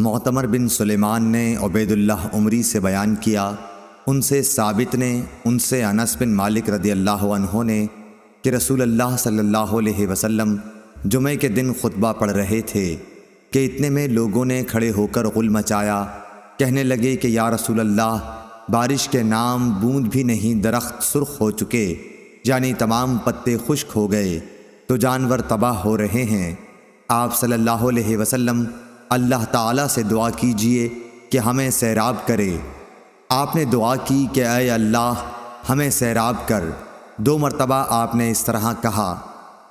معتمر بن سلیمان نے عبید اللہ عمری سے بیان کیا، ان سے ثابت نے، ان سے انس بن مالک رضی اللہ عنہ نے کہ رسول اللہ صلی اللہ علیہ وسلم جمعہ کے دن خطبہ پڑھ رہے تھے کہ اتنے میں لوگوں نے کھڑے ہو کر غل مچایا، کہنے لگے کہ یا رسول اللہ، بارش کے نام بوند بھی نہیں، درخت سرخ ہو چکے، یعنی تمام پتے خشک ہو گئے تو جانور تباہ ہو رہے ہیں۔ آپ صلی اللہ علیہ وسلم اللہ تعالیٰ سے دعا کیجئے کہ ہمیں سیراب کرے۔ آپ نے دعا کی کہ اے اللہ ہمیں سیراب کر۔ 2 مرتبہ آپ نے اس طرح کہا۔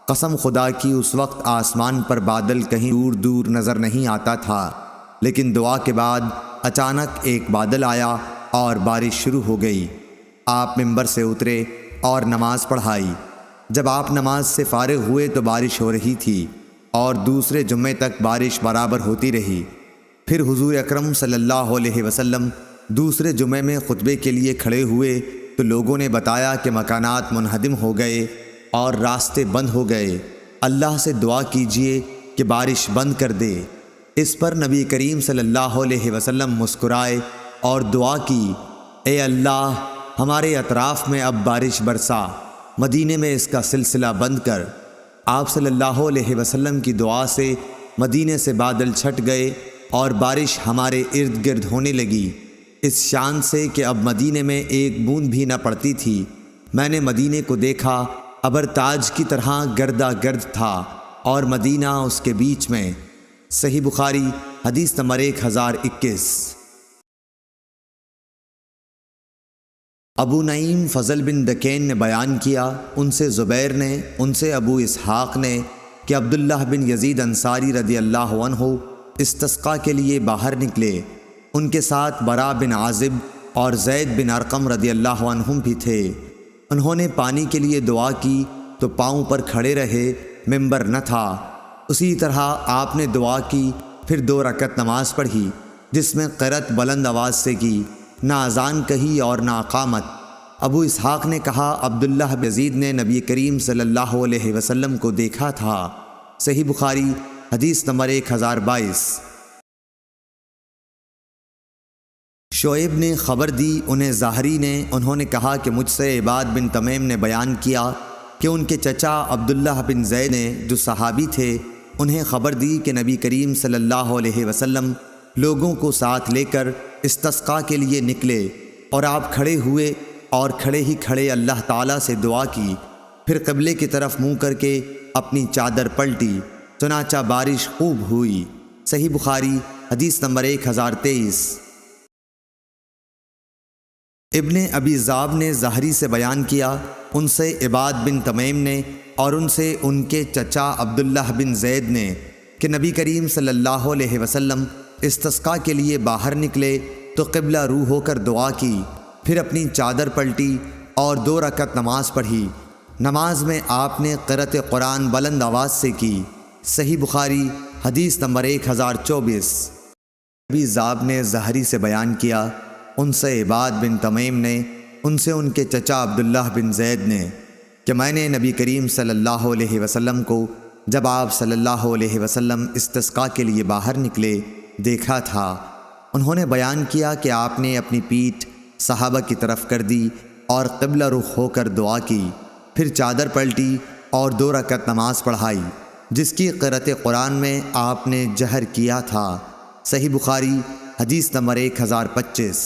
قسم خدا کی اس وقت آسمان پر بادل کہیں دور دور نظر نہیں آتا تھا، لیکن دعا کے بعد اچانک ایک بادل آیا اور بارش شروع ہو گئی۔ آپ ممبر سے اترے اور نماز پڑھائی۔ جب آپ نماز سے فارغ ہوئے تو بارش ہو رہی تھی اور دوسرے جمعے تک بارش برابر ہوتی رہی۔ پھر حضور اکرم صلی اللہ علیہ وسلم دوسرے جمعے میں خطبے کے لیے کھڑے ہوئے تو لوگوں نے بتایا کہ مکانات منہدم ہو گئے اور راستے بند ہو گئے، اللہ سے دعا کیجئے کہ بارش بند کر دے۔ اس پر نبی کریم صلی اللہ علیہ وسلم مسکرائے اور دعا کی، اے اللہ ہمارے اطراف میں اب بارش برسا، مدینے میں اس کا سلسلہ بند کر۔ آپ صلی اللہ علیہ وسلم کی دعا سے مدینے سے بادل چھٹ گئے اور بارش ہمارے ارد گرد ہونے لگی، اس شان سے کہ اب مدینے میں ایک بوند بھی نہ پڑتی تھی۔ میں نے مدینے کو دیکھا، ابر تاج کی طرح گردا گرد تھا اور مدینہ اس کے بیچ میں۔ صحیح بخاری حدیث نمبر 1021۔ ابو نعیم فضل بن دکین نے بیان کیا، ان سے زبیر نے، ان سے ابو اسحاق نے کہ عبداللہ بن یزید انصاری رضی اللہ عنہ استسقاء کے لیے باہر نکلے۔ ان کے ساتھ برا بن عازب اور زید بن ارقم رضی اللہ عنہم بھی تھے۔ انہوں نے پانی کے لیے دعا کی تو پاؤں پر کھڑے رہے، ممبر نہ تھا۔ اسی طرح آپ نے دعا کی، پھر 2 رکعت نماز پڑھی جس میں قرأت بلند آواز سے کی، نہ اذان کہی اور نہ اقامت۔ ابو اسحاق نے کہا، عبداللہ بن یزید نے نبی کریم صلی اللہ علیہ وسلم کو دیکھا تھا۔ صحیح بخاری حدیث نمبر 1022۔ شعیب نے خبر دی، انہیں ظاہری نے، انہوں نے کہا کہ مجھ سے عباد بن تمیم نے بیان کیا کہ ان کے چچا عبداللہ بن زید نے، جو صحابی تھے، انہیں خبر دی کہ نبی کریم صلی اللہ علیہ وسلم لوگوں کو ساتھ لے کر استسقاء کے لیے نکلے اور آپ کھڑے ہوئے اور کھڑے ہی کھڑے اللہ تعالیٰ سے دعا کی، پھر قبلے کی طرف منہ کر کے اپنی چادر پلٹی، چنانچہ بارش خوب ہوئی۔ صحیح بخاری حدیث نمبر 1023۔ ابن ابی ذئب نے ظاہری سے بیان کیا، ان سے عباد بن تمیم نے اور ان سے ان کے چچا عبداللہ بن زید نے کہ نبی کریم صلی اللہ علیہ وسلم استسقاء کے لیے باہر نکلے تو قبلہ رو ہو کر دعا کی، پھر اپنی چادر پلٹی اور 2 رکعت نماز پڑھی۔ نماز میں آپ نے قرأت قرآن بلند آواز سے کی۔ صحیح بخاری حدیث نمبر 1024۔ ابی ذئب نے ظاہری سے بیان کیا، ان سے عباد بن تمیم نے، ان سے ان کے چچا عبداللہ بن زید نے کہ میں نے نبی کریم صلی اللہ علیہ وسلم کو جب آپ صلی اللہ علیہ وسلم استسقاء کے لیے باہر نکلے دیکھا تھا۔ انہوں نے بیان کیا کہ آپ نے اپنی پیٹھ صحابہ کی طرف کر دی اور قبلہ رخ ہو کر دعا کی، پھر چادر پلٹی اور 2 رکعت نماز پڑھائی جس کی قرأت قرآن میں آپ نے جہر کیا تھا۔ صحیح بخاری حدیث نمبر 1025۔